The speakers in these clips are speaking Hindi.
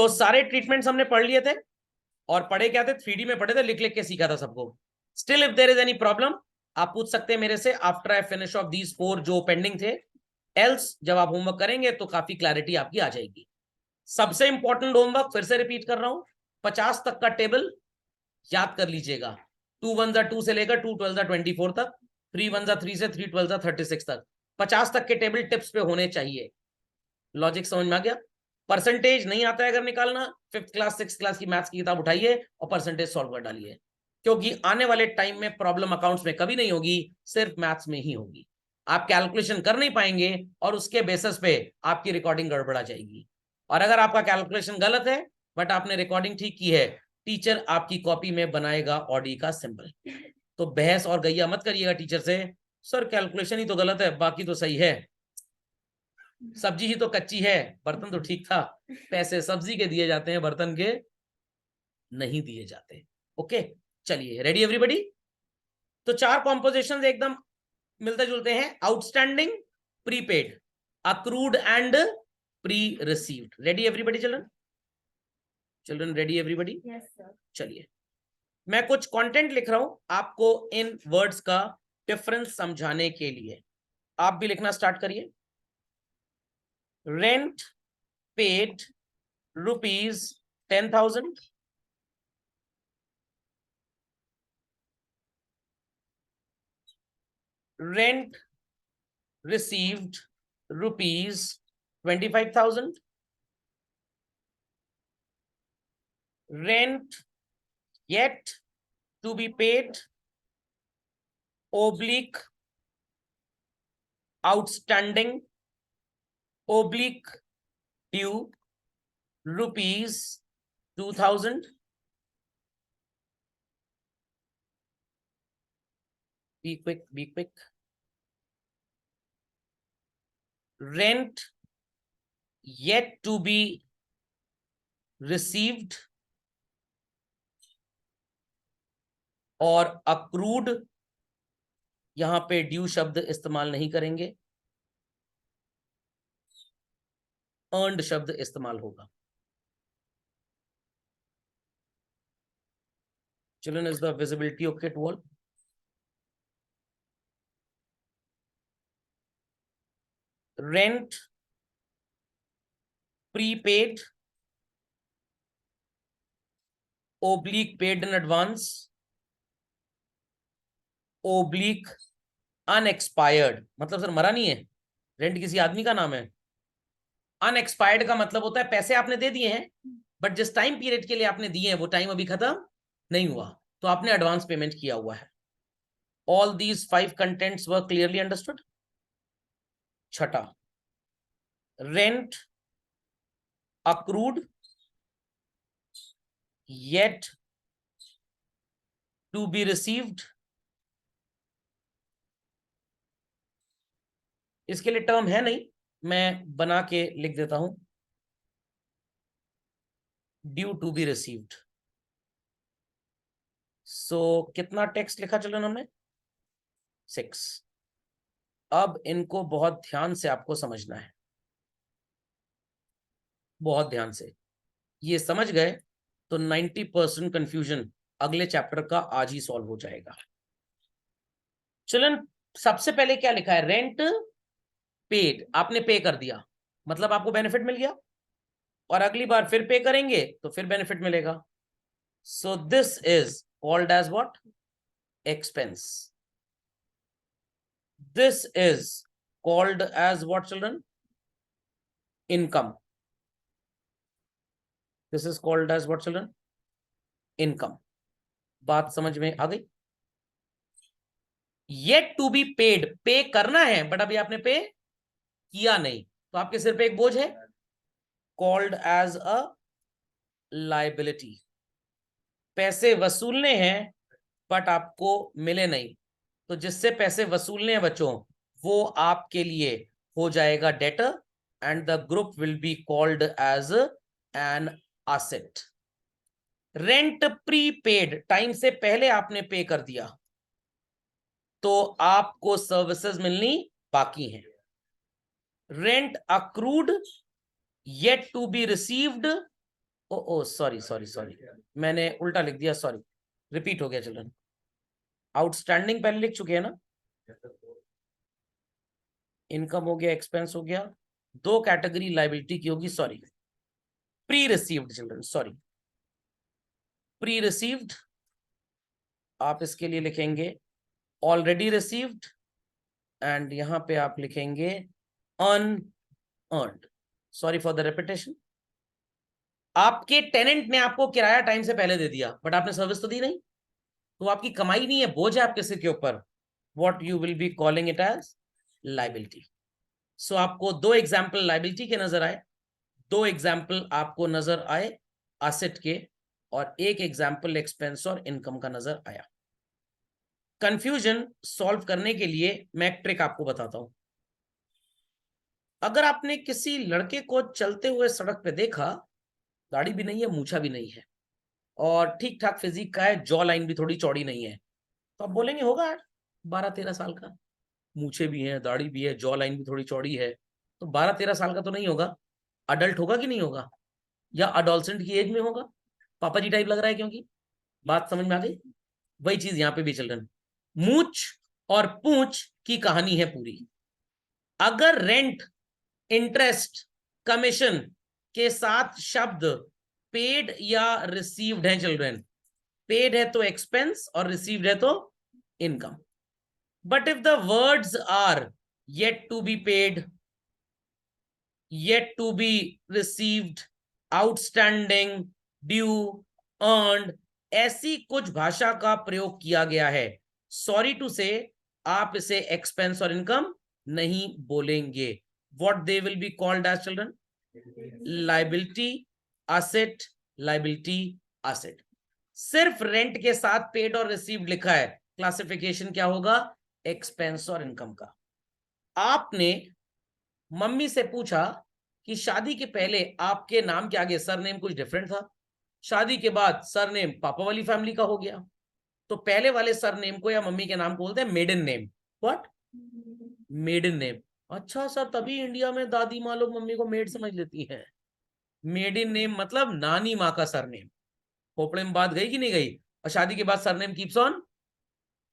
सारे ट्रीटमेंट्स हमने पढ़ लिए थे, और पढ़े क्या थे, 3D में पढ़े थे, लिख लिख के सीखा था सबको। Still if there is any problem, आप पूछ सकते हैं मेरे से after I finish of these 4 जो पेंडिंग थे। एल्स जब आप होमवर्क करेंगे तो काफी क्लैरिटी आपकी आ जाएगी। सबसे इंपॉर्टेंट होमवर्क फिर से रिपीट कर रहा हूं, 50 तक का टेबल याद कर लीजिएगा। 2 1 2 से लेकर 2 12 24 तक, 3 1 3 से 3 12 36 तक, 50 तक के टेबल टिप्स पे होने चाहिए। लॉजिक समझ में आ गया? परसेंटेज नहीं आता है अगर निकालना, 5th क्लास 6th क्लास की मैथ्स की किताब उठाइए और परसेंटेज सॉल्व कर डालिए, क्योंकि आने वाले टाइम में प्रॉब्लम अकाउंट्स में कभी नहीं होगी, सिर्फ मैथ्स में ही होगी। आप कैलकुलेशन कर नहीं पाएंगे और उसके बेसिस पे आपकी रिकॉर्डिंग गड़बड़ा जाएगी। और अगर आपका कैलकुलेशन गलत है बट आपने रिकॉर्डिंग ठीक की है, टीचर आपकी कॉपी में बनाएगा ऑडी का सिंबल। तो बहस और गैया मत करिएगा टीचर से, सर कैलकुलेशन ही तो गलत है, बाकी तो सही है। सब्जी ही तो कच्ची है, बर्तन तो ठीक था। पैसे सब्जी के दिए जाते हैं, बर्तन के नहीं दिए जाते। ओके, चलिए, रेडी एवरीबॉडी? तो 4 कॉम्पोजिशन एकदम मिलते जुलते हैं, outstanding, prepaid, accrued and pre received. Ready everybody children? Children ready everybody? Yes sir. चलिए, मैं कुछ कंटेंट लिख रहा हूं आपको इन वर्ड्स का डिफरेंस समझाने के लिए। आप भी लिखना स्टार्ट करिए। Rent paid ₹10,000, rent received ₹25,000, rent yet to be paid oblique outstanding oblique due ₹2,000. Be quick, be quick. Rent yet to be received और accrued, यहां पे ड्यू शब्द इस्तेमाल नहीं करेंगे, अर्नड शब्द इस्तेमाल होगा। Children, is the visibility okay to all? Rent prepaid oblique paid in advance oblique unexpired, मतलब सर मरा नहीं है, रेंट किसी आदमी का नाम है। अनएक्सपायर्ड का मतलब होता है पैसे आपने दे दिए हैं बट जिस टाइम पीरियड के लिए आपने दिए हैं वो टाइम अभी खत्म नहीं हुआ, तो आपने एडवांस पेमेंट किया हुआ है। All these 5 contents were clearly understood. छठा, rent accrued yet to be received, इसके लिए टर्म है नहीं, मैं बना के लिख देता हूं, ड्यू टू बी रिसीव्ड। सो कितना टेक्स्ट लिखा चलो हमने? 6। अब इनको बहुत ध्यान से आपको समझना है, बहुत ध्यान से। ये समझ गए तो 90% कंफ्यूजन अगले चैप्टर का आज ही सॉल्व हो जाएगा। चलन, सबसे पहले क्या लिखा है? रेंट पेड, आपने पे कर दिया मतलब आपको बेनिफिट मिल गया, और अगली बार फिर पे करेंगे तो फिर बेनिफिट मिलेगा। So this is called as what? Expense. This is called as what children? Income. This is called as what children? Income. बात समझ में आ गई? येट टू बी पेड, पे करना है बट अभी आपने पे किया नहीं, तो आपके सिर पे एक बोझ है, कॉल्ड एज अ लाइबिलिटी। पैसे वसूलने हैं बट आपको मिले नहीं, तो जिससे पैसे वसूलने हैं बच्चों वो आपके लिए हो जाएगा debtor, and the group will be called as an asset. Rent prepaid, time से पहले आपने पे कर दिया तो आपको सर्विसेज मिलनी बाकी हैं। Rent accrued, yet to be received, oh sorry sorry sorry, मैंने उल्टा लिख दिया, सॉरी, रिपीट हो गया चिल्ड्रन। आउटस्टैंडिंग पहले लिख चुके हैं ना, इनकम हो गया, एक्सपेंस हो गया, दो कैटेगरी लाइबिलिटी की होगी, sorry, pre received children, sorry, pre received, आप इसके लिए लिखेंगे ऑलरेडी रिसीव्ड, एंड यहां पे आप लिखेंगे unearned. Sorry for the repetition. आपके टेनेंट ने आपको किराया टाइम से पहले दे दिया, बट आपने सर्विस तो दी नहीं, तो आपकी कमाई नहीं है, बोझ है आपके सिर के ऊपर, what you will be calling it as liability. So आपको दो एग्जाम्पल लाइबिलिटी के नजर आए, दो एग्जाम्पल आपको नजर आए एसेट के, और एक एग्जाम्पल एक्सपेंस और इनकम का नजर आया। कंफ्यूजन सॉल्व करने के लिए मैं एक ट्रिक आपको बताता हूं। अगर आपने किसी लड़के को चलते हुए सड़क पे देखा, दाढ़ी भी नहीं है, मूछा भी नहीं है, और ठीक ठाक फिजिक का है, जॉ लाइन भी थोड़ी चौड़ी नहीं है, तो आप बोलेंगे होगा 12-13 साल का, मूछे भी हैं, दाढ़ी भी है, जॉ लाइन भी थोड़ी चौड़ी है, तो 12-13 साल का तो नहीं होगा, अडल्ट होगा कि नहीं होगा, या अडोलसेंट की एज में होगा, पापा जी टाइप लग रहा है, क्योंकि बात समझ में आ गई। वही चीज यहां पे भी चल रही, मूछ और पूंछ की कहानी है पूरी। अगर रेंट, इंटरेस्ट, कमीशन के साथ शब्द पेड या रिसीव्ड है चिल्ड्रन, पेड है तो एक्सपेंस और रिसीव्ड है तो income. But if the words are yet to be paid, yet to be received, outstanding, due, earned, ऐसी कुछ भाषा का प्रयोग किया गया है, सॉरी टू से आप इसे एक्सपेंस और इनकम नहीं बोलेंगे। What they will be called as children? Liability, asset, liability, asset. सिर्फ रेंट के साथ पेड और रिसीव्ड लिखा है, क्लासिफिकेशन क्या होगा? एक्सपेंस और इनकम का। आपने मम्मी से पूछा कि शादी के पहले आपके नाम के आगे सरनेम कुछ डिफरेंट था, शादी के बाद सरनेम पापा वाली फैमिली का हो गया, तो पहले वाले सरनेम को या मम्मी के नाम को बोलते हैं maiden name. What? Maiden name. अच्छा सर, तभी इंडिया में दादी माँ लोग मम्मी को मेड समझ लेती हैं। मेडन नेम मतलब नानी माँ का सरनेम। खोपड़े में बात गई कि नहीं गई? और शादी के बाद surname keeps on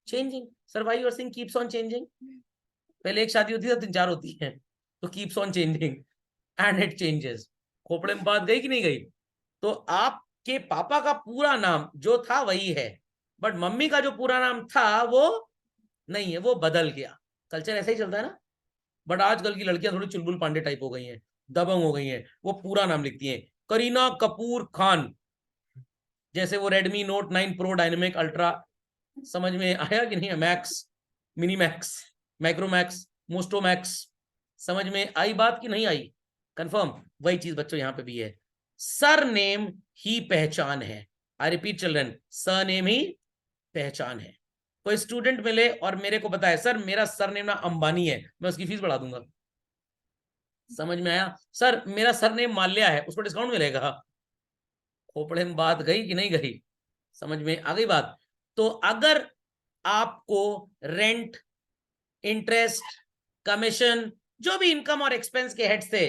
changing. Sir why you are saying keeps on changing? पहले एक शादी होती है, 3-4 होती है, तो keeps on changing and it changes. खोपड़े में बात गई कि नहीं गई? तो आपके पापा का पूरा नाम जो था वही है, बट मम्मी का जो पूरा नाम था वो नहीं है, वो बदल गया। कल्चर ऐसा ही चलता है ना। बट आजकल की लड़कियां थोड़ी चुलबुल पांडे टाइप हो गई हैं, दबंग हो गई हैं, वो पूरा नाम लिखती हैं करीना कपूर खान, जैसे वो Redmi note 9 pro dynamic ultra. समझ में आया कि नहीं? Max, mini max, micro max, मोस्टो मैक्स। समझ में आई बात कि नहीं आई? कंफर्म। वही चीज बच्चों यहां पे भी है, सर नेम ही पहचान है। I repeat children, sir name ही पहचान है। कोई स्टूडेंट मिले और मेरे को बताए सर मेरा सर नेम ना अंबानी है, मैं उसकी फीस बढ़ा दूंगा। समझ में आया? सर मेरा सर नेम माल्या है, उसको डिस्काउंट मिलेगा। खोपड़े में बात गई कि नहीं गई? समझ में आ गई बात? तो अगर आपको रेंट, इंटरेस्ट, कमीशन, जो भी इनकम और एक्सपेंस के हेड्स थे,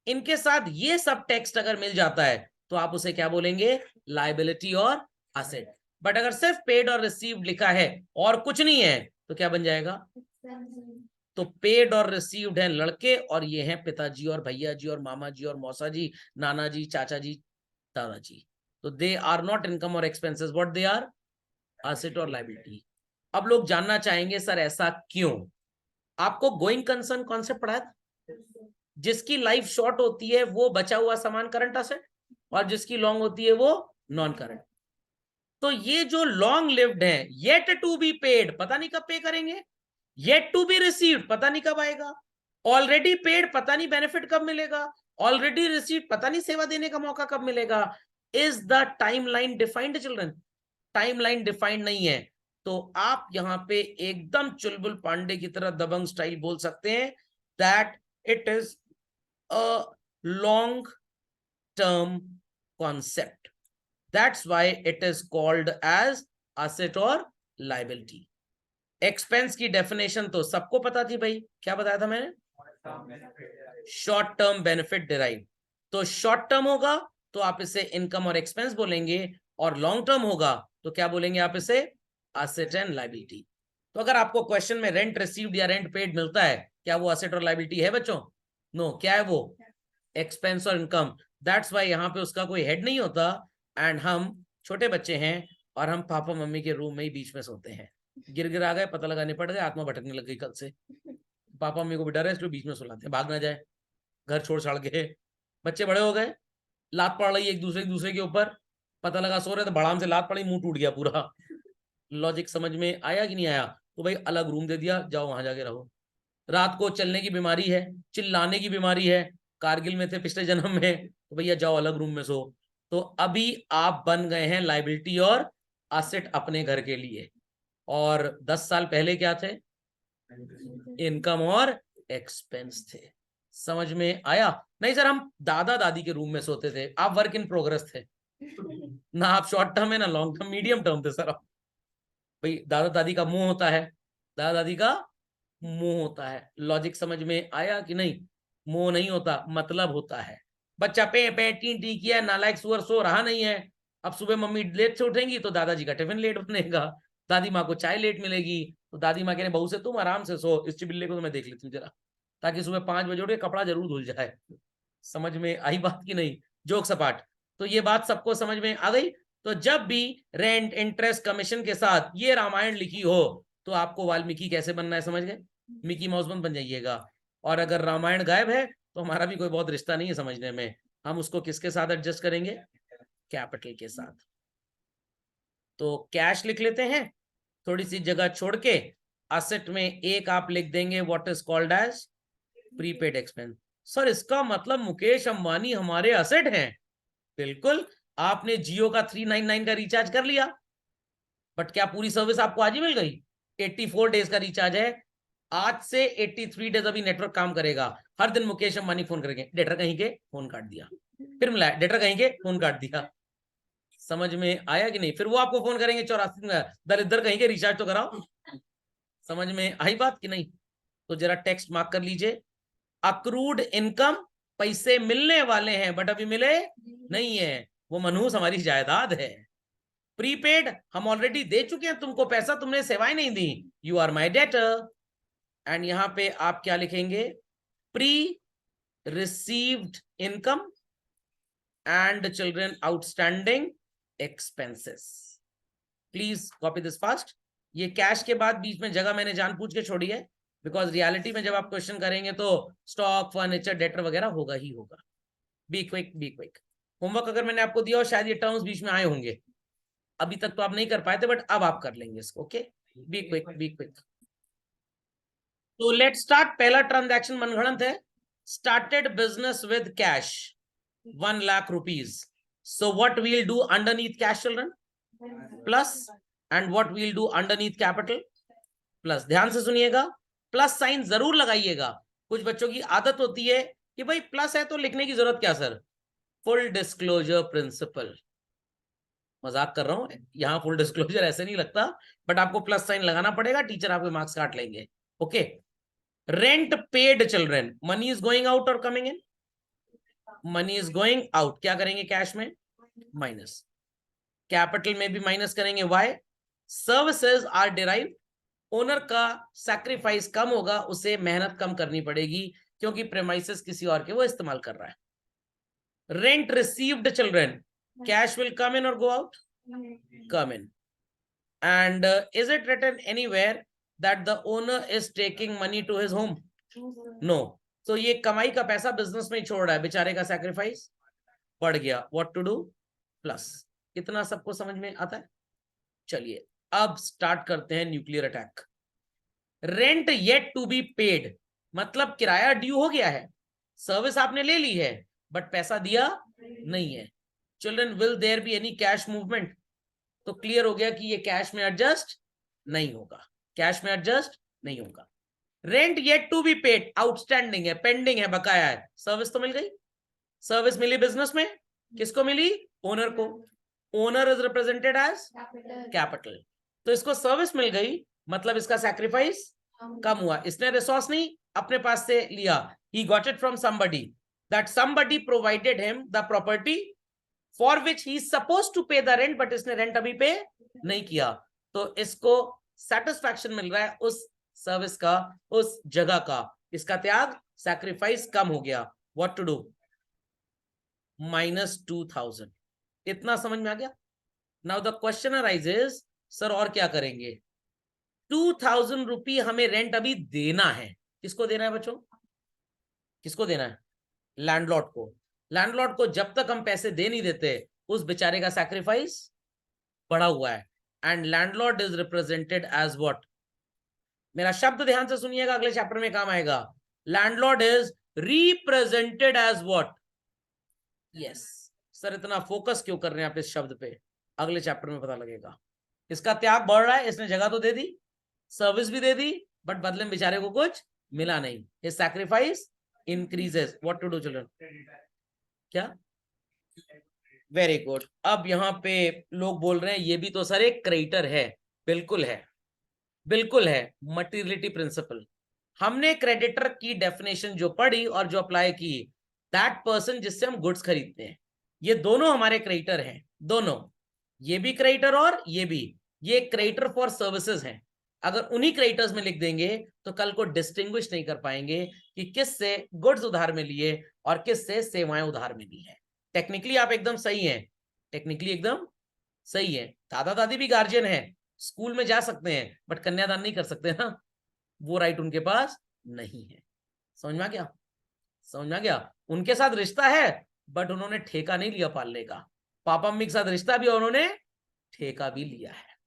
इनके साथ ये सब टेक्स्ट अगर मिल जाता है तो आप उसे क्या बोलेंगे? लायबिलिटी और एसेट। बट अगर सिर्फ पेड और रिसीव्ड लिखा है और कुछ नहीं है तो क्या बन जाएगा? तो पेड और रिसीव्ड हैं लड़के, और ये हैं पिताजी और भैया जी और मामा जी और मौसा जी, नाना जी, चाचा जी, दादाजी। तो दे आर नॉट इनकम और expenses, what they are? Asset और लायबिलिटी। अब लोग जानना चाहेंगे सर ऐसा क्यों? आपको गोइंग कंसर्न कॉन्सेप्ट पढ़ा था? जिसकी लाइफ शॉर्ट होती है वो बचा हुआ सामान करंट एसेट, और जिसकी लॉन्ग होती है वो नॉन करंट। तो ये जो लॉन्ग लिव्ड है, येट टू बी पेड, पता नहीं कब पे करेंगे, येट टू बी रिसीव्ड पता नहीं कब आएगा, ऑलरेडी पेड पता नहीं बेनिफिट कब मिलेगा, ऑलरेडी रिसीव्ड पता नहीं सेवा देने का मौका कब मिलेगा। Is the timeline defined children? Timeline defined नहीं है। तो आप यहां पे एकदम चुलबुल पांडे की तरह दबंग स्टाइल बोल सकते हैं that it is a long term concept, that's why it is called as asset और लायबिलिटी। एक्सपेंस की डेफिनेशन तो सबको पता थी भाई, क्या बताया था मैंने? Short term benefit derive. तो शॉर्ट टर्म होगा तो आप इसे इनकम और एक्सपेंस बोलेंगे, और लॉन्ग टर्म होगा तो क्या बोलेंगे आप इसे, एसेट एंड लायबिलिटी। तो अगर आपको क्वेश्चन में रेंट रिसीव्ड या रेंट पेड मिलता है, क्या वो एसेट और लायबिलिटी है बच्चों? नो, क्या है वो? एक्सपेंस और इनकम। दैट्स वाई यहाँ पे उसका कोई हेड नहीं होता, एंड हम छोटे बच्चे हैं और हम पापा मम्मी के रूम में ही बीच में सोते हैं। गिर गिर आ गए, पता लगा निपट गए, आत्मा भटकने लग गई कल से, पापा मम्मी को भी डर है इसलिए बीच में सुलाते हैं, भाग ना जाए घर छोड़ छाड़ के। बच्चे बड़े हो गए, लात पड़ रही एक दूसरे के ऊपर, पता लगा सो रहे तो बड़ाम से लात पड़ी, मुंह टूट गया पूरा। लॉजिक समझ में आया कि नहीं आया? तो भाई अलग रूम दे दिया, जाओ वहां जाके रहो। रात को चलने की बीमारी है, चिल्लाने की बीमारी है, कारगिल में थे पिछले जन्म में, तो भैया जाओ अलग रूम में सो। तो अभी आप बन गए हैं लायबिलिटी और एसेट अपने घर के लिए, और 10 साल पहले क्या थे? इनकम और एक्सपेंस थे। समझ में आया? नहीं सर, हम दादा दादी के रूम में सोते थे, आप वर्क इन प्रोग्रेस थे ना, आप शॉर्ट टर्म है ना लॉन्ग टर्म, मीडियम टर्म थे सर आप। भाई दादा दादी का मुंह होता है, दादा दादी का मुंह होता है। लॉजिक समझ में आया कि नहीं? मुंह नहीं होता, मतलब होता है। बच्चा पे पे टी टी किया, नालायक सुअर, सो रहा नहीं है। अब सुबह मम्मी लेट से उठेंगी तो दादाजी का टिफिन लेट बनेगा, दादी माँ को चाय लेट मिलेगी, तो दादी माँ कहने बहू से तुम आराम से सो, इस चिबिल्ले को तो मैं देख लेती हूँ जरा, ताकि सुबह 5 बजे उठ के कपड़ा जरूर धुल जाए। समझ में आई बात की नहीं? जोक सपाट। तो ये बात सबको समझ में आ गई? तो जब भी रेंट इंटरेस्ट कमीशन के साथ ये रामायण लिखी हो तो आपको वाल्मीकि कैसे बनना है, समझ गए? मिकी माउस बन जाइएगा। और अगर रामायण गायब है तो हमारा भी कोई बहुत रिश्ता नहीं है समझने में, हम उसको किसके साथ एडजस्ट करेंगे? कैपिटल के साथ। तो कैश लिख लेते हैं, थोड़ी सी जगह छोड़ के। एसेट में एक आप लिख देंगे what is called as prepaid expense. Sir इसका मतलब मुकेश अंबानी हमारे एसेट हैं? बिल्कुल। आपने जियो का 399 का रिचार्ज कर लिया, बट क्या पूरी सर्विस आपको आज ही मिल गई? 84 डेज का रिचार्ज है, आज से 83 डेज अभी नेटवर्क काम करेगा। हर दिन मुकेश अंबानी फोन करेंगे, डेटा कहीं के, फोन काट दिया, फिर मिला डेटा कहीं के, फोन काट दिया। समझ में आया कि नहीं? फिर वो आपको फोन करेंगे 84 में, दरिद्र कहीं के रिचार्ज तो कराओ। समझ में आई बात कि नहीं? तो जरा टेक्स्ट मार्क कर लीजिए, अक्रूड इनकम, पैसे मिलने वाले हैं बट अभी मिले नहीं है, वो मनहूस हमारी जायदाद है। प्रीपेड, हम ऑलरेडी दे चुके हैं तुमको पैसा, तुमने सेवाएं नहीं दी, you are my debtor. And यहां पे आप क्या लिखेंगे? Pre received income and children outstanding expenses. Please copy this fast. ये कैश के बाद बीच में जगह मैंने जानबूझ के छोड़ी है, बिकॉज रियलिटी में जब आप क्वेश्चन करेंगे तो स्टॉक, फर्नीचर, डेटर वगैरह होगा ही होगा। B quick, be quick. Homework अगर मैंने आपको दिया हो शायद ये टर्म्स बीच में आए होंगे, अभी तक तो आप नहीं कर पाए थे, बट अब आप कर लेंगे इसको। Okay, be quick, be quick. तो लेट स्टार्ट। पहला ट्रांजैक्शन मनगढ़ंत है, started business with cash 1 lakh rupees. So what we'll do underneath cash children? Plus. And what we'll do underneath capital? Plus. ध्यान से सुनिएगा, प्लस साइन जरूर लगाइएगा। कुछ बच्चों की आदत होती है कि भाई प्लस है तो लिखने की जरूरत क्या सर? Full disclosure principal. मजाक कर रहा हूं, यहां फुल डिस्क्लोजर ऐसे नहीं लगता, बट आपको प्लस साइन लगाना पड़ेगा, टीचर आपके मार्क्स काट लेंगे। Okay. Rent paid children, money is going out और coming in? Money is going out, क्या करेंगे कैश में? माइनस। कैपिटल में भी माइनस करेंगे, why? Services are derived, owner का सैक्रिफाइस कम होगा, उसे मेहनत कम करनी पड़ेगी क्योंकि प्रेमाइसेस किसी और के वो इस्तेमाल कर रहा है। Rent received children, cash will come in और go out? come in. And is it written anywhere that the owner is taking money to his home? No. So ये कमाई का पैसा बिजनेस में ही छोड़ रहा है, बेचारे का सैक्रिफाइस बढ़ गया। What to do? प्लस। इतना सबको समझ में आता है? चलिए अब स्टार्ट करते हैं nuclear attack. Rent yet to be paid, मतलब किराया ड्यू हो गया है, सर्विस आपने ले ली है बट पैसा दिया नहीं है। Children, will there be any cash movement? तो क्लियर हो गया कि ये कैश में एडजस्ट नहीं होगा, कैश में एडजस्ट नहीं होगा। Rent yet to be paid, outstanding है, पेंडिंग है, बकाया है। सर्विस तो मिल गई, सर्विस मिली बिजनेस में, किसको मिली? ओनर को। Owner is represented as capital. तो इसको सर्विस मिल गई, मतलब इसका सैक्रिफाइस कम हुआ, इसने रिसोर्स नहीं अपने पास से लिया, he got it from somebody, that somebody provided him the property for which he is supposed to pay the rent, but इसने रेंट अभी पे नहीं किया, तो इसको सेटिस्फैक्शन मिल रहा है उस सर्विस का, उस जगह का, इसका त्याग, सैक्रिफाइस कम हो गया. What to do? -2000. इतना समझ में आ गया? Now the question arises, sir और क्या करेंगे? 2000 रुपी हमें रेंट अभी देना है. किसको देना है बच्चों? किसको देना है? लैंडलॉर्ड को. लैंडलॉर्ड को जब तक हम पैसे दे नहीं देते, उस बेचारे का सैक्रिफाइस बढ़ा हुआ है. And landlord is represented as what? मेरा शब्द ध्यान से सुनिएगा, अगले चैप्टर में काम आएगा. Landlord is represented as what? Yes sir, इतना फोकस क्यों कर रहे हैं आप इस शब्द पे? अगले चैप्टर में पता लगेगा. इसका त्याग बढ़ रहा है, इसने जगह तो दे दी, सर्विस भी दे दी, बट बदले में बेचारे को कुछ मिला नहीं. His sacrifice increases. What to do children? क्या? Very good. अब यहाँ पे लोग बोल रहे हैं ये भी तो सर एक क्रेडिटर है. बिल्कुल है, बिल्कुल है. Materiality principle. हमने क्रेडिटर की डेफिनेशन जो पढ़ी और जो अप्लाई की, दैट पर्सन जिससे हम गुड्स खरीदते हैं, ये दोनों हमारे क्रेडिटर हैं. दोनों, ये भी क्रेडिटर और ये भी. ये क्रेडिटर फॉर सर्विसेज हैं. अगर उन्हीं क्रेडिटर्स में लिख देंगे तो कल को डिस्टिंग्विश नहीं कर पाएंगे कि किससे गुड्स उधार में लिए और किससे सेवाएं उधार में ली है. टेक्निकली आप एकदम सही हैं, टेक्निकली एकदम सही है. दादा दादी भी गार्जियन है, स्कूल में जा सकते हैं, बट कन्यादान नहीं कर सकते ना, वो राइट उनके पास नहीं है. समझ में आ गया? समझ में आ गया? उनके साथ रिश्ता है, बट उन्होंने ठेका नहीं लिया पालने का. पापा मम्मी के साथ रिश्ता भी, उन्होंने ठेका भी लिया है.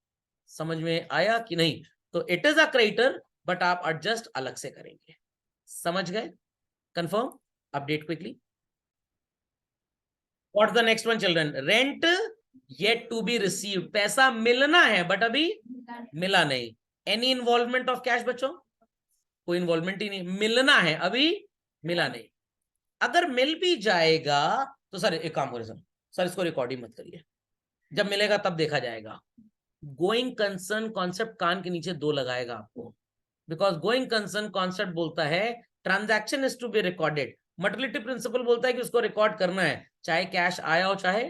समझ में आया कि नहीं? तो it is a creditor, but आप एडजस्ट अलग से करेंगे. समझ गए? Confirm? Update quickly. What the next one children? Rent yet to be received. पैसा मिलना है बट अभी मिला नहीं. एनी इन्वॉल्वमेंट ऑफ कैश बच्चों? कोई इन्वॉल्वमेंट ही नहीं. मिलना है, अभी मिला नहीं. अगर मिल भी जाएगा तो सर एक काम करें, सर इसको रिकॉर्डिंग मत करिए, जब मिलेगा तब देखा जाएगा. गोइंग कंसर्न कॉन्सेप्ट कान के नीचे 2 लगाएगा आपको, बिकॉज गोइंग कंसर्न कॉन्सेप्ट बोलता है transaction is to be recorded. Materiality principle बोलता है कि उसको रिकॉर्ड करना है, चाहे कैश आया हो चाहे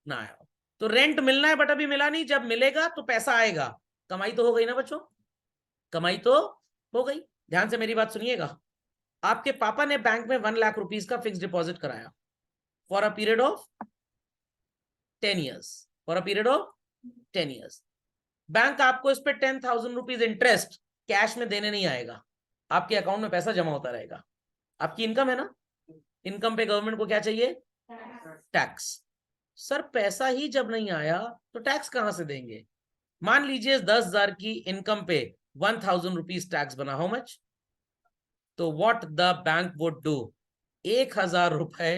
ना आया हो. तो रेंट मिलना है बट अभी मिला नहीं. जब मिलेगा तो पैसा आएगा. कमाई तो हो गई ना बच्चों? कमाई तो हो गई. ध्यान से मेरी बात सुनिएगा. आपके पापा ने बैंक में 1 लाख रुपीस का फिक्स डिपॉजिट कराया for a period of 10 years. For a period of 10 years. Bank आपको इस पे 10,000 रुपीज इंटरेस्ट कैश में देने नहीं आएगा. आपके अकाउंट में पैसा जमा होता रहेगा. आपकी इनकम है ना, इनकम पे गवर्नमेंट को क्या चाहिए? टैक्स. सर पैसा ही जब नहीं आया तो टैक्स कहां से देंगे? मान लीजिए 10,000 की इनकम पे 1,000 रुपीज टैक्स बना. How much? तो what the bank would do? 1,000 रुपए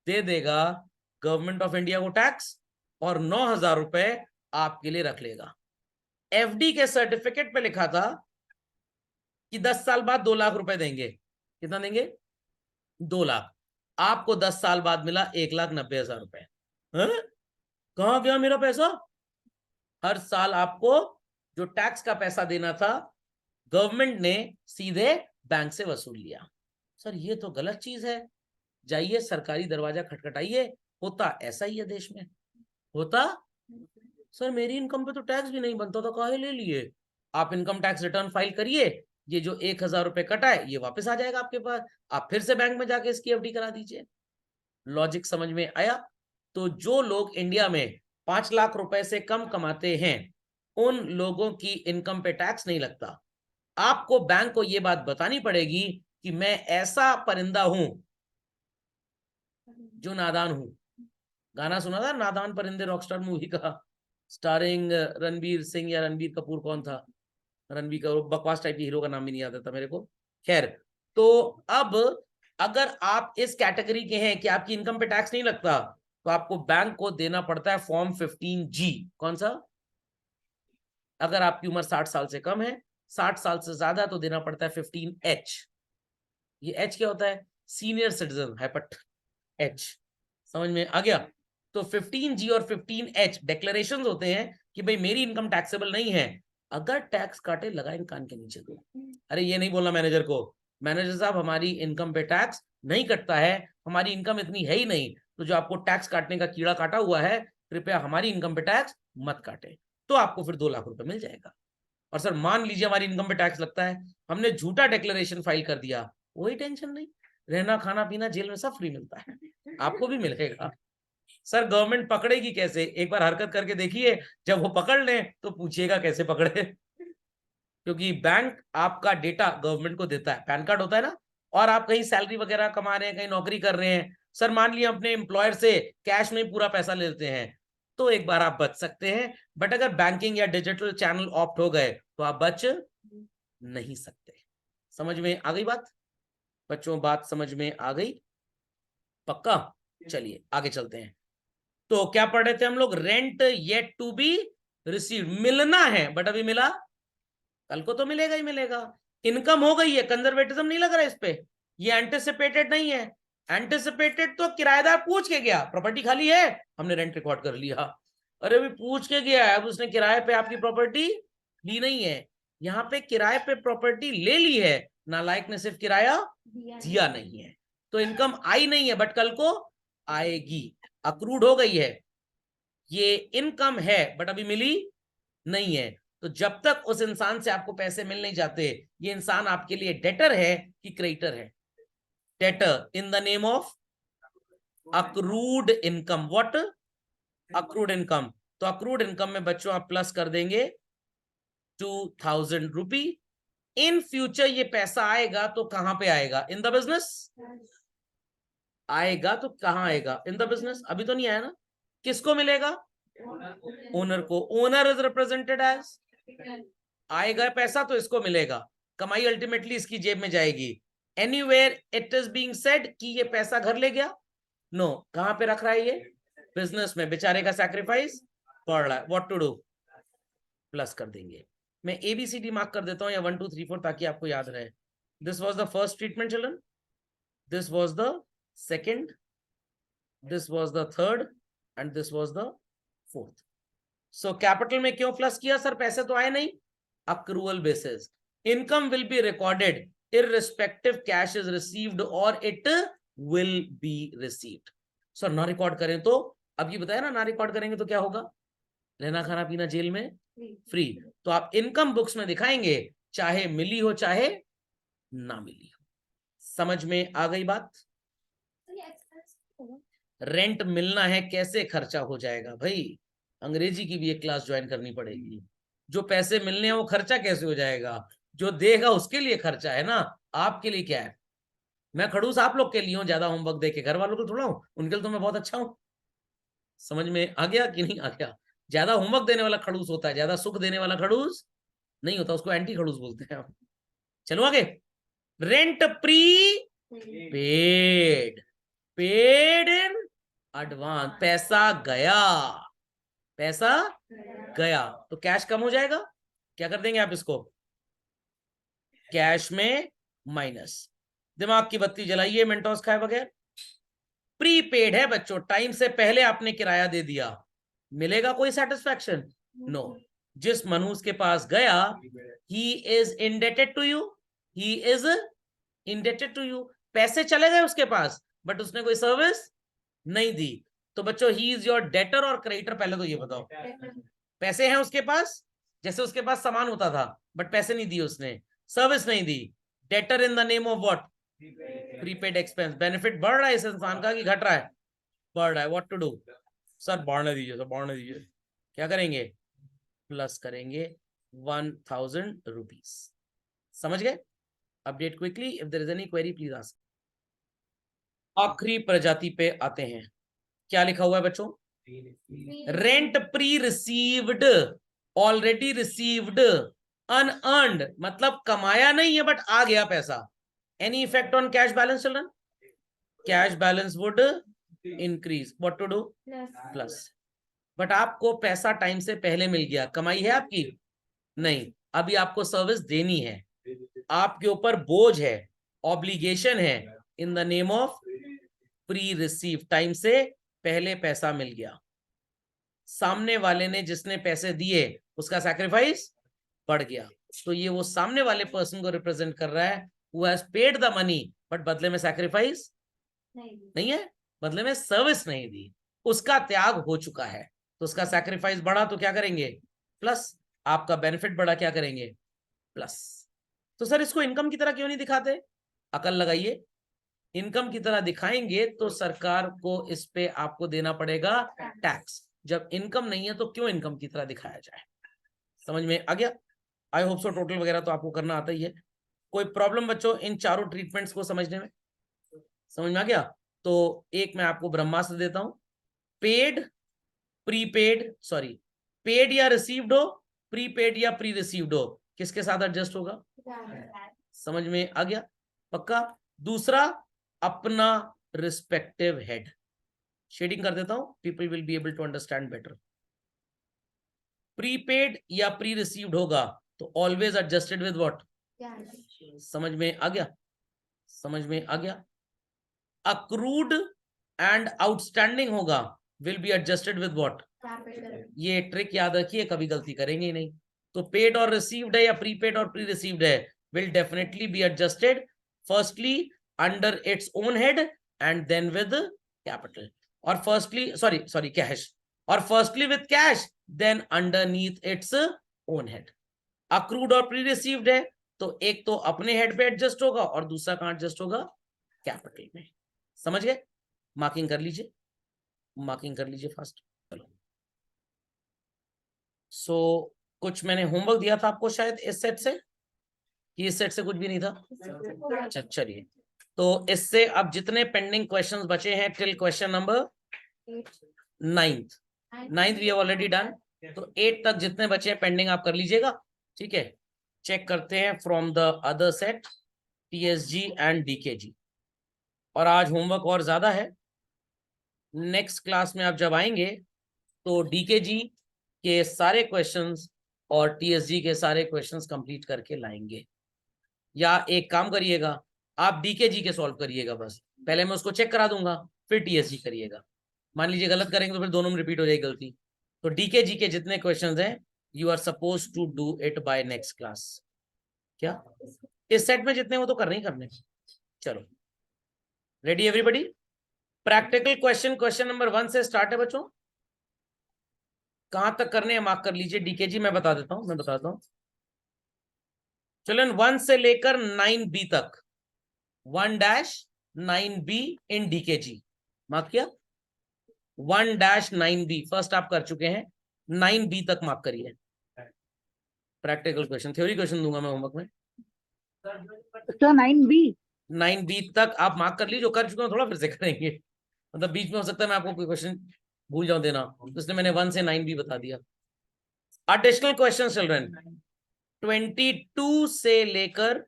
दे देगा गवर्नमेंट ऑफ इंडिया को टैक्स, और 9,000 रुपए आपके लिए रख लेगा. एफडी के सर्टिफिकेट पे लिखा था कि 10 साल बाद 2 लाख रुपए देंगे. कितना देंगे? 2 लाख. आपको 10 साल बाद मिला 1,90,000 रुपए. कहां गया मेरा पैसा? हर साल आपको जो टैक्स का पैसा देना था, गवर्नमेंट ने सीधे बैंक से वसूल लिया. सर ये तो गलत चीज है. जाइए सरकारी दरवाजा खटखटाइए. होता ऐसा ही है देश में. होता, सर मेरी इनकम पे तो टैक्स भी नहीं बनता था, काहे ले लिए? आप इनकम टैक्स रिटर्न फाइल करिए, ये जो 1,000 रुपए कटा है ये वापस आ जाएगा आपके पास. आप फिर से बैंक में जाके इसकी एफडी करा दीजिए. लॉजिक समझ में आया? तो जो लोग इंडिया में 5 लाख रुपए से कम कमाते हैं, उन लोगों की इनकम पे टैक्स नहीं लगता. आपको बैंक को यह बात बतानी पड़ेगी कि मैं ऐसा परिंदा हूं जो नादान हूं. गाना सुना था नादान परिंदे, रॉकस्टार मूवी का, स्टारिंग रणबीर सिंह या रणबीर कपूर, कौन था? रणबीर का बकवास टाइप की हीरो का नाम भी नहीं आता था मेरे को. खैर, तो अब अगर आप इस कैटेगरी के हैं कि आपकी इनकम पे टैक्स नहीं लगता, तो आपको बैंक को देना पड़ता है फॉर्म 15G. कौन सा? अगर आपकी उम्र 60 साल से कम है, 60 साल से ज्यादा, तो देना पड़ता है 15H. ये H क्या होता है? सीनियर सिटीजन हैपट H. समझ में आ गया? तो 15G और 15H डिक्लेरेशंस होते हैं कि भाई मेरी इनकम टैक्सेबल नहीं है. अगर टैक्स काटे, लगाए कान के नीचे दो. अरे ये नहीं बोलना मैनेजर को, मैनेजर साहब हमारी इनकम पे टैक्स नहीं कटता है, हमारी इनकम इतनी है ही नहीं, तो जो आपको टैक्स काटने का कीड़ा काटा हुआ है, कृपया हमारी इनकम पे टैक्स मत काटे, तो आपको फिर 2 लाख रुपए मिल जाएगा। और सर मान लीजिए हमारी इनकम पे टैक्स लगता है, हमने झूठा डिक्लेरेशन फाइल कर दिया, वही टेंशन नहीं, रहना खाना पीना जेल में सब फ्री मिलता है, आपको भी मिलेगा। सर गवर्नमेंट पकड़ेगी कैसे? एक बार हरकत करके देखिए, जब वो पकड़ ले तो पूछिएगा कैसे पकड़े। क्योंकि बैंक आपका डेटा गवर्नमेंट को देता है, पैन कार्ड होता है ना, और आप कहीं सैलरी वगैरह कमा रहे हैं, कहीं नौकरी कर रहे हैं, सर मान लिया अपने एम्प्लॉयर से कैश में पूरा पैसा ले लेते हैं, तो एक बार आप बच सकते हैं, बट अगर बैंकिंग या डिजिटल चैनल ऑप्ट हो गए तो आप बच नहीं सकते। समझ में आ गई बात बच्चों? बात समझ में आ गई? पक्का? चलिए आगे चलते हैं। तो क्या पढ़ रहे थे हम लोग? Rent yet to be receive, मिलना है बट अभी मिला, कल को तो मिलेगा ही मिलेगा। इनकम हो गई है, कंजर्वेटिज्म नहीं लग रहा है इस पे, ये एंटिसिपेटेड नहीं है। एंटिसिपेटेड तो किराएदार पूछ के गया प्रॉपर्टी खाली है, हमने रेंट रिकॉर्ड कर लिया। अरे भी पूछ के गया है, अब उसने किराए पे आपकी प्रॉपर्टी ली नहीं है, यहाँ पे किराए पे प्रॉपर्टी ले ली है, नालायक ने सिर्फ किराया दिया नहीं है, तो इनकम आई नहीं है बट कल को आएगी, अक्रूड हो गई है, ये इनकम है बट अभी मिली नहीं है। तो जब तक उस इंसान से आपको पैसे मिल नहीं जाते, ये इंसान आपके लिए डेटर है कि क्रेडिटर है? Debtor in the name of accrued income. What? Accrued income. तो अक्रूड इनकम में बच्चों आप प्लस कर देंगे 2000 रुपी। इन फ्यूचर ये पैसा आएगा तो कहां पे आएगा? इन द बिजनेस आएगा, तो कहां आएगा? In the business. अभी तो नहीं आया ना, किसको मिलेगा? ओनर को। ओनर इज रिप्रेजेंटेड एज, आएगा पैसा तो इसको मिलेगा, कमाई अल्टीमेटली इसकी जेब में जाएगी। Anywhere it is being said कि ये पैसा घर ले गया? नो। कहां पे रख रहा है ये? बिजनेस में। बेचारे का सैक्रिफाइस पड़ रहा है, व्हाट टू डू? प्लस कर देंगे। मैं ABCD मार्क कर देता हूं, या 1 2 3 4 ताकि आपको याद रहे। This was the first treatment children, this was the second, this was the third, and this was the fourth. So capital में क्यों प्लस किया सर? पैसे तो आए नहीं, accrual basis. Income will be recorded irrespective cash is received or it will be received. Sir ना रिकॉर्ड करें तो? अब ये बताया ना, ना रिकॉर्ड करेंगे तो क्या होगा? रहना खाना पीना जेल में फ्री। तो आप इनकम बुक्स में दिखाएंगे, चाहे मिली हो चाहे ना मिली हो। समझ में आ गई बात? रेंट मिलना है, कैसे खर्चा हो जाएगा भाई? अंग्रेजी की भी एक क्लास ज्वाइन करनी पड़ेगी। जो पैसे मिलने हैं वो खर्चा कैसे हो जाएगा? जो देगा उसके लिए खर्चा है ना, आपके लिए क्या है? मैं खड़ूस आप लोग के लिए हूं, ज्यादा होमवर्क देके घर वालों को थोड़ा हूं, उनके लिए तो मैं बहुत अच्छा हूं। समझ में आ गया कि नहीं आ गया? ज्यादा होमवर्क देने वाला खड़ूस होता है, ज्यादा सुख देने वाला खड़ूस नहीं होता, उसको एंटी खड़ूस बोलते हैं। चलो आगे। Rent pre paid, paid in advance, पैसा गया, पैसा गया, तो कैश कम हो जाएगा। क्या कर देंगे आप इसको? कैश में माइनस। दिमाग की बत्ती जलाइए, मेंटोस खाए बगैर। प्रीपेड है बच्चों, टाइम से पहले आपने किराया दे दिया, मिलेगा कोई सेटिस्फैक्शन? नो। जिस मनुष्य के पास गया, he is indebted to you, he is indebted to you. पैसे चले गए उसके पास बट उसने कोई सर्विस नहीं दी, तो बच्चों ही इज योर डेटर और क्रेडिटर? पहले तो ये बताओ, पैसे हैं उसके पास, जैसे उसके पास सामान होता था बट पैसे नहीं दिए उसने, सर्विस नहीं दी, debtor in the name of what? Prepaid expense. Benefit बढ़ रहा है इस इंसान का कि घट रहा है? बढ़ रहा है। What to do? सर बढ़ने दीजिए, सर बढ़ने दीजिए। क्या करेंगे? प्लस करेंगे 1000 रुपीज। समझ गए? Update quickly, if there is any query please ask. आखिरी प्रजाति पे आते हैं, क्या लिखा हुआ है बच्चों? Rent pre received, already received, unearned मतलब कमाया नहीं है बट आ गया पैसा। Any effect on cash balance children? Cash balance would increase. What to do? Plus. But आपको पैसा टाइम से पहले मिल गया, कमाई है आपकी? नहीं, अभी आपको सर्विस देनी है, आपके ऊपर बोझ है, ऑब्लिगेशन है, इन the name of pre receive, time से पहले पैसा मिल गया। सामने वाले ने जिसने पैसे दिए उसका सैक्रिफाइस बढ़ गया, तो ये वो सामने वाले पर्सन को रिप्रेजेंट कर रहा है, who has paid the money but बदले में सैक्रिफाइस नहीं है, बदले में सर्विस नहीं दी, उसका त्याग हो चुका है, तो उसका सैक्रिफाइस बढ़ा तो क्या करेंगे प्लस, आपका बेनिफिट बढ़ा क्या करेंगे प्लस। तो सर इसको इनकम की तरह क्यों नहीं दिखाते, अकल लगाइए, इनकम की तरह दिखाएंगे तो सरकार को इस पे आपको देना पड़ेगा टैक्स, जब इनकम नहीं है तो क्यों इनकम की तरह दिखाया जाए। समझ में आ गया, आई होप सो। टोटल वगैरह तो आपको करना आता ही है। कोई प्रॉब्लम बच्चों इन चारों ट्रीटमेंट्स को समझने में, समझ में आ गया। तो एक मैं आपको ब्रह्मास्त्र देता हूं, पेड प्रीपेड सॉरी पेड या रिसीव्ड हो, प्रीपेड या प्री रिसीव्ड हो, किसके साथ एडजस्ट होगा, समझ में आ गया पक्का। दूसरा अपना रिस्पेक्टिव हेड, शेडिंग कर देता हूं, people will be able to understand better. Prepaid या प्री रिसीव्ड होगा तो ऑलवेज एडजस्टेड विद व्हाट, समझ में आ गया, समझ में आ गया। अक्रूड एंड आउटस्टैंडिंग होगा will be adjusted with what, ये ट्रिक याद रखिए, कभी गलती करेंगे ही नहीं। तो पेड और रिसीव्ड है या प्रीपेड और प्री रिसीव्ड है, will definitely be adjusted firstly under its own head and then with capital, और फर्स्टली कैश, और firstly with cash then underneath its own head. Accrued और प्री रिसीव्ड है तो एक तो अपने हेड पे एडजस्ट होगा और दूसरा कहां एडजस्ट होगा, कैपिटल में। समझ गए, मार्किंग कर लीजिए, मार्किंग कर लीजिए फास्ट। चलो सो कुछ मैंने होमवर्क दिया था आपको शायद इस सेट से, कि इस सेट से कुछ भी नहीं था। अच्छा चलिए, तो इससे अब जितने पेंडिंग क्वेश्चंस बचे हैं till question number 9th we have already done, तो 8 तक जितने बचे हैं पेंडिंग आप कर लीजिएगा, ठीक है। चेक करते हैं from the other set TSG and DKG। और आज होमवर्क और ज्यादा है, नेक्स्ट क्लास में आप जब आएंगे तो DKG के सारे क्वेश्चंस और TSG के सारे क्वेश्चंस कंप्लीट करके लाएंगे। या एक काम करिएगा, आप DKG के सॉल्व करिएगा, बस पहले मैं उसको चेक करा दूंगा फिर TSG करिएगा। मान लीजिए गलत करेंगे तो फिर दोनों में रिपीट हो जाएगी गलती। तो DKG के जितने क्वेश्चंस हैं you are suppose to do it by next class. क्या इस सेट में जितने वो तो करने ही करने। चलो ready everybody, practical question number 1 से स्टार्ट है बच्चों, कहां तक करने हैं मार्क कर लीजिए। DKG मैं बता देता हूं, मैं बताता हूं। चिल्ड्रन 1 से लेकर 9B तक, 1-9B इन DKG मार्क किया। 1-9B फर्स्ट आप कर चुके हैं, 9B तक मार्क करिए। प्रैक्टिकल क्वेश्चन, थ्योरी क्वेश्चन दूंगा मैं होमवर्क में। 9B तक आप मार्क कर लीजिए, जो कर चुके हैं थोड़ा फिर से करेंगे, मतलब बीच में हो सकता है मैं आपको कोई क्वेश्चन भूल जाऊं देना, तो इसलिए मैंने 1 से 9B बता दिया। एडिशनल क्वेश्चन चिल्ड्रन 22 से लेकर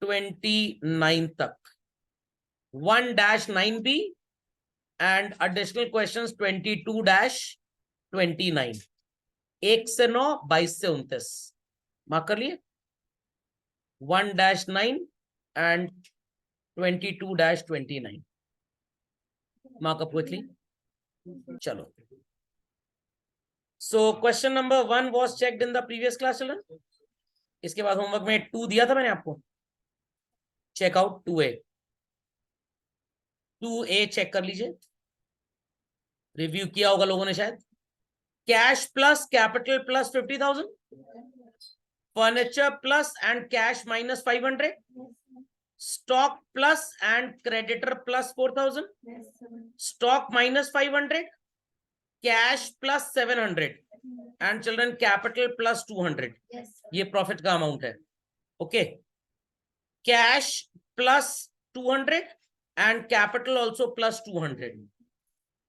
29 तक, 1-9B एंड एडिशनल क्वेश्चंस 22-29, 1 से 9, 22 से 29 मार्क कर लिए। 1-9 एंड 22-29 mark up quickly. चलो, so question number 1 was checked in the previous class children. इसके बाद होमवर्क में 2 दिया था मैंने आपको, चेक आउट 2A चेक कर लीजिए, रिव्यू किया होगा लोगों ने शायद। Cash plus capital plus 50,000, furniture plus and cash minus 500, stock plus and creditor plus 4,000, stock minus 500, cash plus 700 and children capital plus 200, ये प्रॉफिट का अमाउंट है। Okay, cash plus 200 and capital also plus 200,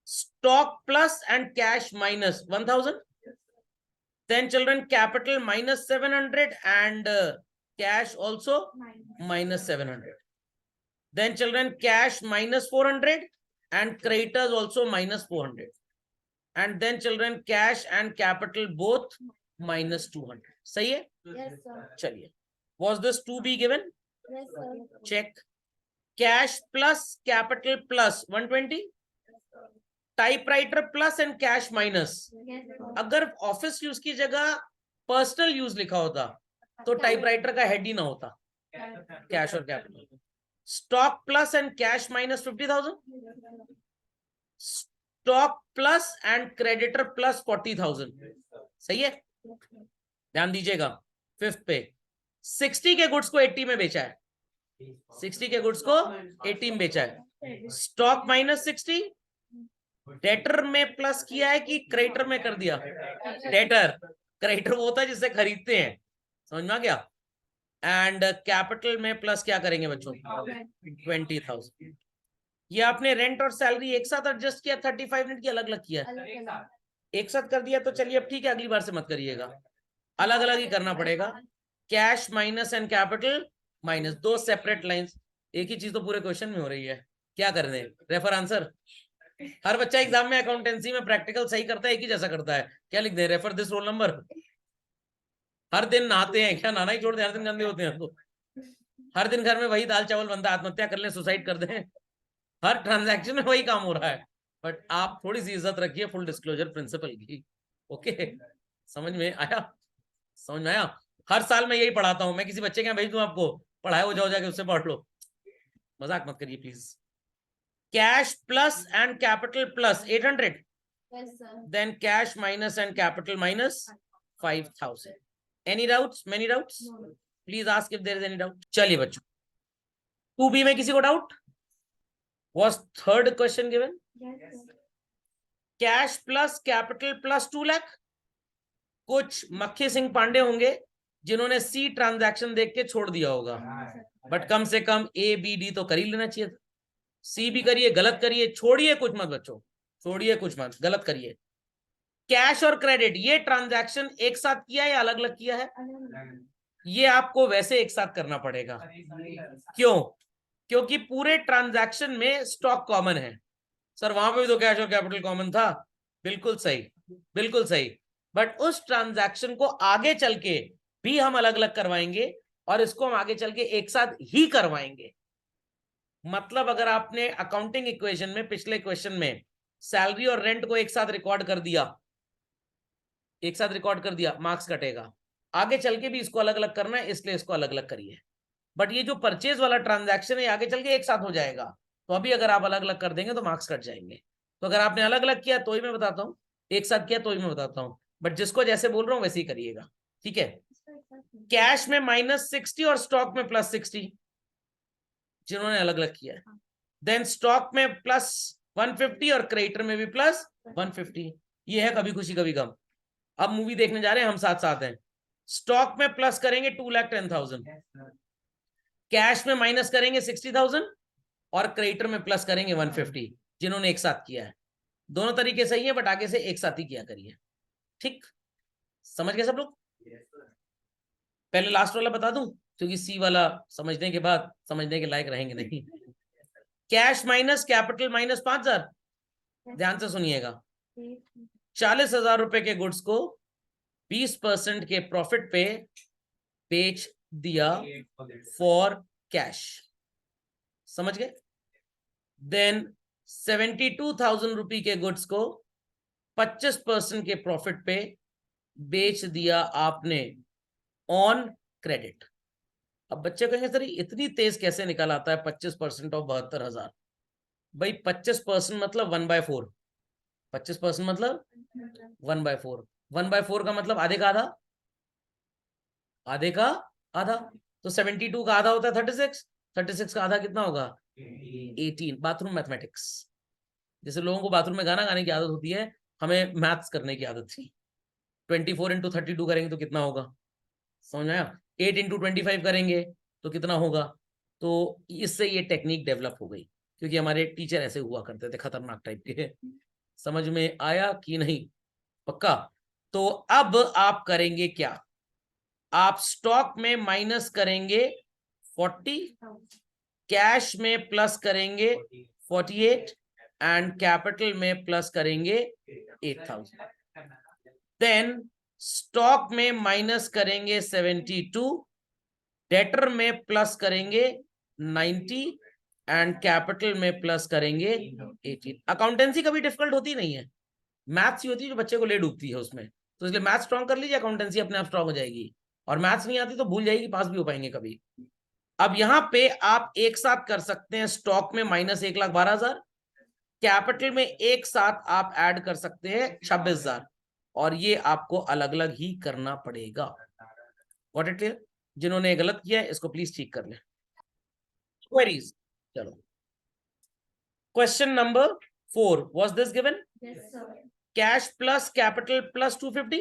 stock plus and cash minus 1,000, then children capital minus 700 and cash also minus 700, then children cash minus 400 and creditors also minus 400, and then children cash and capital both minus 200. सही है? Yes sir. चलिए, was this 2B given? Yes sir. Check. Cash plus capital plus 120, typewriter plus and cash minus. अगर ऑफिस यूज की जगह पर्सनल यूज लिखा होता तो टाइपराइटर का हेड ही ना होता, कैश और capital. Stock plus and cash minus 50,000, stock plus and creditor plus 40,000। सही है, ध्यान दीजिएगा। फिफ्थ पे 60 के गुड्स को 80 में बेचा है, 60 के गुड्स को 80 में बेचा है। स्टॉक माइनस 60, डेटर में प्लस किया है कि क्रेडिटर में कर दिया? डेटर, क्रेडिटर वो होता है जिससे खरीदते हैं, समझ में आ गया। एंड कैपिटल में प्लस क्या करेंगे बच्चों? 20,000। ये आपने रेंट और सैलरी एक साथ एडजस्ट किया, 35 यूनिट की अलग अलग किया? एक साथ कर दिया तो चलिए अब ठीक है, अगली बार से मत करिएगा, अलग अलग ही करना पड़ेगा। Cash minus and capital minus, दो सेपरेट लाइंस। एक ही चीज तो पूरे क्वेश्चन में हो रही है, क्या कर रहे हैं? Refer answer. हर बच्चा एग्जाम में अकाउंटेंसी में प्रैक्टिकल सही करता है, एक ही जैसा करता है। क्या लिख दे? Refer this roll number. हर दिन नहाते हैं क्या? नहाना ही छोड़ दे, हर दिन गंदे होते हैं तो। हर दिन घर में वही दाल चावल बनता है, आत्महत्या कर ले, सुसाइड कर दें, हर ट्रांजैक्शन में वही काम हो रहा है। बट आप थोड़ी सी इज्जत रखिए फुल डिस्क्लोजर प्रिंसिपल की। ओके, समझ में आया? समझ में आया? हर साल मैं यही पढ़ाता हूं, मैं किसी बच्चे के यहाँ भेज दूं आपको, पढ़ाए हो जाओ, जाके उससे पढ़ लो। मजाक मत करिए please. Cash plus and capital plus 800, then cash minus and capital minus 5,000। Any doubts? Many doubts? Please ask if there is any doubt. चलिए बच्चों, 2B में किसी को doubt? Was third question given? Cash plus capital plus 2 lakh. कुछ मक्खी सिंह पांडे होंगे जिन्होंने सी ट्रांजैक्शन देख के छोड़ दिया होगा, बट कम से कम ए बी डी तो कर ही लेना चाहिए था। सी भी करिए, गलत करिए, छोड़िए कुछ मत बच्चों, छोड़िए कुछ मत, गलत करिए। कैश और क्रेडिट ये ट्रांजैक्शन एक साथ किया है या अलग अलग किया है? ये आपको वैसे एक साथ करना पड़ेगा। क्यों? क्योंकि पूरे ट्रांजैक्शन में स्टॉक कॉमन है। सर वहां पे भी तो कैश और कैपिटल कॉमन था। बिल्कुल सही, बिल्कुल सही। बट उस ट्रांजैक्शन को आगे चल के भी हम अलग अलग करवाएंगे और इसको हम आगे चल के एक साथ ही करवाएंगे। मतलब अगर आपने अकाउंटिंग इक्वेशन में पिछले क्वेश्चन में सैलरी और रेंट को एक साथ रिकॉर्ड कर दिया, एक साथ रिकॉर्ड कर दिया, मार्क्स कटेगा। आगे चल के भी इसको अलग अलग करना है, इसलिए इसको अलग अलग करिए। बट ये जो परचेज वाला ट्रांजैक्शन है आगे चल के एक साथ हो जाएगा, तो अभी अगर आप अलग अलग कर देंगे तो मार्क्स कट जाएंगे। तो अगर आपने अलग अलग किया तो ही मैं बताता हूँ, एक साथ किया तो ही मैं बताता हूँ, बट जिसको जैसे बोल रहा हूँ वैसे ही करिएगा, ठीक है। कैश में -60 और स्टॉक में +60, जिन्होंने अलग अलग किया है। देन स्टॉक में +150 और क्रेडिटर में भी +150। ये है कभी खुशी कभी गम। अब मूवी देखने जा रहे हैं, हम साथ साथ हैं। स्टॉक में प्लस करेंगे 2,10,000, कैश में माइनस करेंगे 60,000 और क्रेडिटर में प्लस करेंगे 150, जिन्होंने एक साथ किया है। दोनों तरीके सही है, बट आगे से एक साथ ही किया करिए, ठीक? समझ गए सब लोग? पहले लास्ट वाला बता दूं, क्योंकि सी वाला समझने के बाद समझने के लायक रहेंगे नहीं। Cash minus capital minus 5,000। ध्यान से सुनिएगा, 40,000 रुपए के गुड्स को 20% के प्रॉफिट पे बेच दिया फॉर कैश, समझ गए? देन 72,000 रुपए के गुड्स को 25% के प्रॉफिट पे बेच दिया आपने ऑन क्रेडिट। अब बच्चे कहेंगे सर इतनी तेज कैसे निकल आता है 25% ऑफ 72,000? भाई 25% मतलब 1/4, 25% मतलब 1/4, 1/4 का मतलब आधे का आधा, आधे का आधा। तो 72 का आधा होता है 36, 36 का आधा कितना होगा? 18। बाथरूम मैथमेटिक्स, जैसे लोगों को बाथरूम में गाना गाने की आदत होती है, हमें मैथ्स करने की आदत थी। 24 इंटू 32 करेंगे तो कितना होगा? समझ आया? 8 इंटू 25 करेंगे तो कितना होगा? तो इससे ये टेक्निक डेवलप हो गई, क्योंकि हमारे टीचर ऐसे हुआ करते थे, खतरनाक टाइप के। समझ में आया कि नहीं? पक्का? तो अब आप करेंगे क्या? आप स्टॉक में माइनस करेंगे 40, कैश में प्लस करेंगे 48 एंड कैपिटल में प्लस करेंगे 8,000। देन स्टॉक में माइनस करेंगे 72, डेटर में प्लस करेंगे 90 एंड कैपिटल में प्लस करेंगे 18। अकाउंटेंसी कभी डिफिकल्ट होती नहीं है, मैथ्स ही होती है जो बच्चे को ले डूबती है उसमें। तो इसलिए मैथ्स स्ट्रॉन्ग कर लीजिए, अकाउंटेंसी अपने आप स्ट्रॉन्ग हो जाएगी। और मैथ्स नहीं आती तो भूल जाएगी, पास भी हो पाएंगे कभी। अब यहां पे आप एक साथ कर सकते हैं, स्टॉक में -1,12,000, कैपिटल में एक साथ आप ऐड कर सकते हैं 26,000, और ये आपको अलग अलग ही करना पड़ेगा। What it clear? जिन्होंने ये गलत किया है इसको प्लीज ठीक कर ले। क्वेरीज, चलो question number 4, was this given? Yes, sir. Cash plus capital plus 250।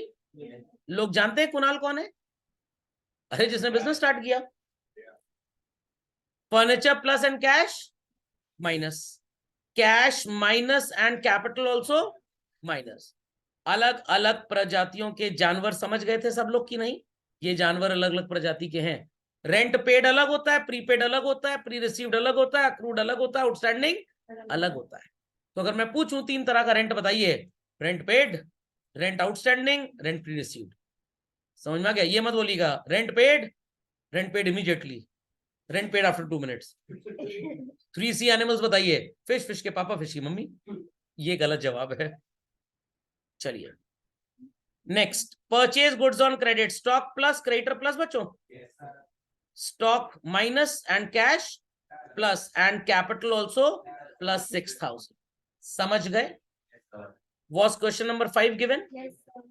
लोग जानते हैं कुणाल कौन है? अरे जिसने बिजनेस स्टार्ट किया। Furniture plus and cash minus, cash minus and capital also minus. अलग अलग प्रजातियों के जानवर समझ गए थे सब लोग कि नहीं? ये जानवर अलग अलग प्रजाति के हैं। रेंट पेड अलग होता है, प्रीपेड अलग होता है, प्री रिसीव्ड अलग होता है, अक्रूड अलग होता है, आउटस्टैंडिंग अलग होता है। तो अगर मैं पूछूं 3 तरह का रेंट बताइए, rent paid, rent outstanding, rent pre received. समझ में आ गया? ये मत बोलिएगा rent paid immediately, rent paid after 2 minutes. 3C animals बताइए, फिश, फिश के पापा, फिश की मम्मी। ये गलत जवाब है। चलिए next, purchase goods on credit, stock plus creditor plus बच्चों, stock minus and cash plus and capital also plus 6,000। समझ गए? Was question number 5 given? Yes, sir.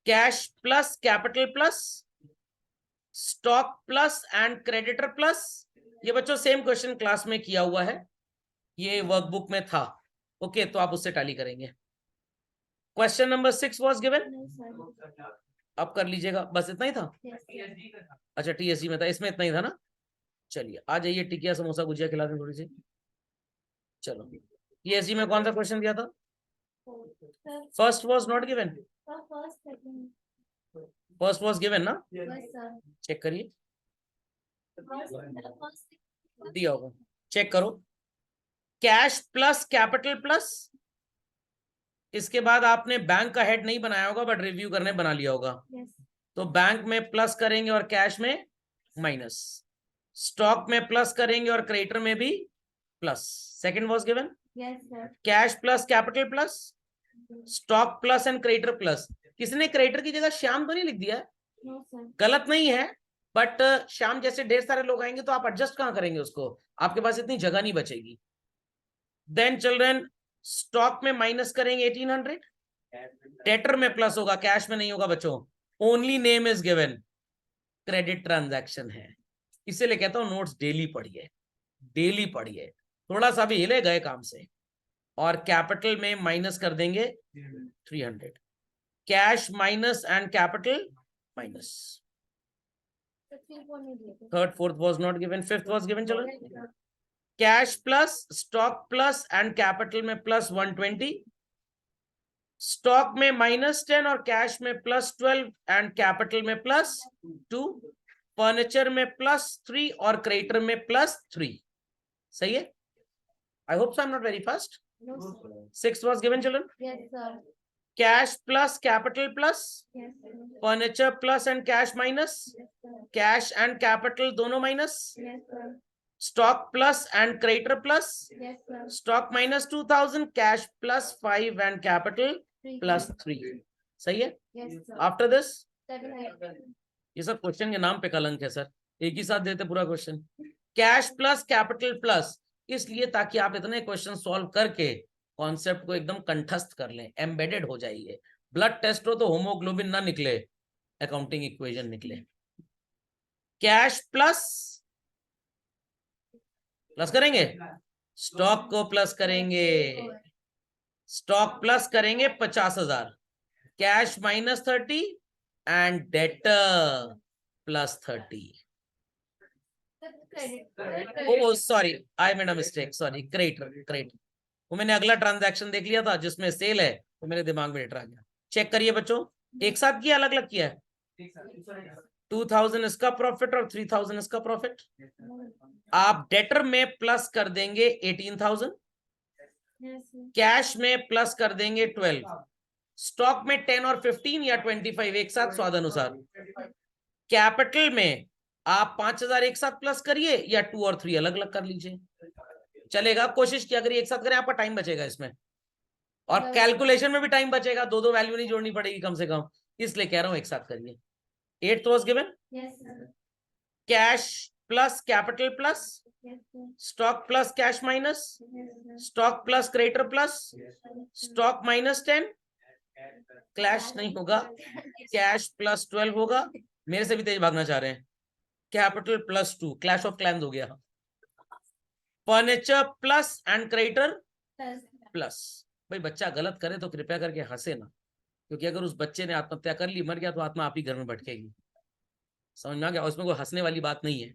Cash plus capital plus stock plus and creditor plus. ये बच्चों सेम क्वेश्चन क्लास में किया हुआ है, ये वर्कबुक में था। ओके, तो आप उससे टैली करेंगे। Question number 6 was given, No, sir. अब कर लीजिएगा। बस इतना ही था? Yes, sir. अच्छा TSC में था, इसमें इतना ही था ना? चलिए आ जाइए, टिकिया समोसा गुजिया खिला दें थोड़ी सी। चलो TSC में कौन सा क्वेश्चन दिया था? Sir, first was not given, sir, first, second. First was given ना? Yes, sir. चेक करिए, First, दिया होगा, चेक करो। कैश प्लस कैपिटल प्लस, इसके बाद आपने बैंक का हेड नहीं बनाया होगा बट रिव्यू करने बना लिया होगा। yes. तो बैंक में प्लस करेंगे और कैश में माइनस, स्टॉक में प्लस करेंगे और क्रेडिटर में भी plus. Second was given, Yes, sir. Cash plus capital plus stock plus and creditor plus. किसने क्रेडिटर की जगह श्याम तो नहीं लिख दिया? No, sir. गलत नहीं है, बट श्याम जैसे ढेर सारे लोग आएंगे तो आप एडजस्ट कहां करेंगे उसको? आपके पास इतनी जगह नहीं बचेगी। देन चिल्ड्रन, स्टॉक में माइनस करेंगे 1800, डेटर में प्लस होगा, कैश में नहीं होगा बच्चों। Only name is given, credit transaction है। इसीलिए कहता हूं नोट्स डेली पढ़िए, डेली पढ़िए, थोड़ा सा भी हिले गए काम से। और कैपिटल में माइनस कर देंगे 300, cash minus and capital minus. Third fourth was not given, fifth was given. चलो, cash plus stock plus and capital में प्लस 120, स्टॉक में -10 और कैश में +12 एंड कैपिटल में +2, फर्नीचर में +3 और क्रेडिटर में +3। सही है? I hope so I am not very fast. No, sir. 6 was given children, Yes, sir. Cash plus capital plus, Yes, sir. Furniture plus and cash minus, Yes, sir. Cash and capital दोनों minus, Yes, sir. Stock plus and creditor plus, Yes, sir. Stock -2000, cash +5 and capital Three. +3। सही है? Yes, sir. After this, 700. ये सब क्वेश्चन के नाम पे कलंक है सर, एक ही साथ देते पूरा question. Cash plus capital plus, इसलिए ताकि आप इतने क्वेश्चन सॉल्व करके कॉन्सेप्ट को एकदम कंठस्थ कर लें, एम्बेडेड हो जाइए। ब्लड टेस्ट हो तो होमोग्लोबिन ना निकले, अकाउंटिंग इक्वेशन निकले। कैश प्लस प्लस करेंगे, स्टॉक को प्लस करेंगे, स्टॉक प्लस करेंगे 50,000, cash -30 and debtor +30। Oh sorry, I made a mistake, sorry, creditor. वो मैंने अगला ट्रांजैक्शन देख लिया था जिसमें सेल है, तो मेरे दिमाग में डेटर आ गया। चेक करिए बच्चों, एक साथ किया अलग अलग किया है? 2000 इसका प्रॉफिट और 3000 इसका प्रॉफिट। आप डेटर में प्लस कर देंगे 18,000, Yes, sir. कैश में प्लस कर देंगे 12, स्टॉक में 10 और 15 या 25 एक साथ स्वादानुसार। कैपिटल में आप 5,000 एक साथ प्लस करिए या 2 और 3 अलग अलग कर लीजिए, चलेगा। कोशिश किया करिए एक साथ करें, आपका टाइम बचेगा इसमें, और कैलकुलेशन में भी टाइम बचेगा, दो वैल्यू नहीं जोड़नी पड़ेगी कम से कम, इसलिए कह रहा हूं एक साथ करिए। 8th was given, Yes, sir. Cash plus capital plus Yes, sir. Stock plus cash minus Yes, sir. Stock plus creditor plus stock -10 clash नहीं होगा, कैश +12 होगा। मेरे से भी तेज भागना चाह रहे हैं। कैपिटल +2 क्लैश ऑफ क्लैंस हो गया। Furniture plus and creditor Yes. Plus. भाई बच्चा गलत करे तो कृपया करके हंसे ना, क्योंकि अगर उस बच्चे ने आत्महत्या कर ली, मर गया, तो आत्मा आप ही घर में भटकेगी। समझ में आ गया? और उसमें कोई हंसने वाली बात नहीं है।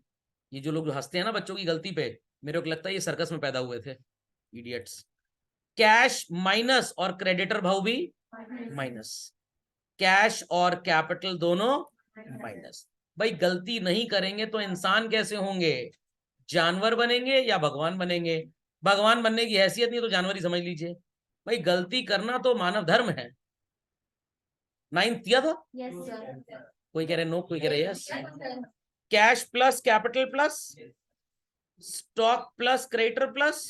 ये जो लोग जो हंसते हैं ना बच्चों की गलती पे, मेरे को लगता है ये सर्कस में पैदा हुए थे, इडियट्स। कैश माइनस और क्रेडिटर भाव भी माइनस, कैश और कैपिटल दोनों माइनस। भाई गलती नहीं करेंगे तो इंसान कैसे होंगे? जानवर बनेंगे या भगवान बनेंगे? भगवान बनने की हैसियत नहीं तो जानवर ही समझ लीजिए। भाई गलती करना तो मानव धर्म है। 9th दिया था? Yes, sir. कोई कह रहे नो, कोई कह रहे yes. Yes, sir. Cash plus capital plus stock plus creditor plus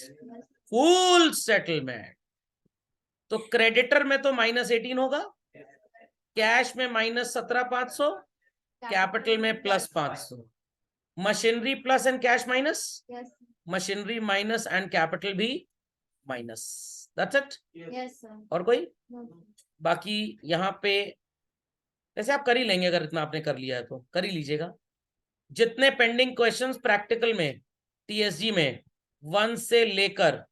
full settlement. तो क्रेडिटर में तो -18 होगा, कैश में -17,500, कैपिटल में +500। Machinery plus and cash minus, Yes. Machinery minus and capital भी minus. That's it. Yes, sir. और कोई? No. बाकी यहाँ पे वैसे आप कर ही लेंगे, अगर इतना आपने कर लिया है तो कर ही लीजिएगा। जितने पेंडिंग क्वेश्चंस प्रैक्टिकल में टीएसजी में 1 से लेकर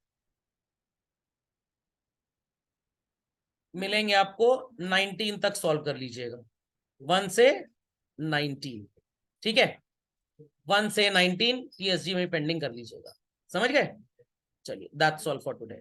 मिलेंगे आपको 19 तक सॉल्व कर लीजिएगा। 1 से 19, ठीक है? 1 से 19 टीएसजी में पेंडिंग कर लीजिएगा। समझ गए? चलिए, दैट्स ऑल फॉर टुडे।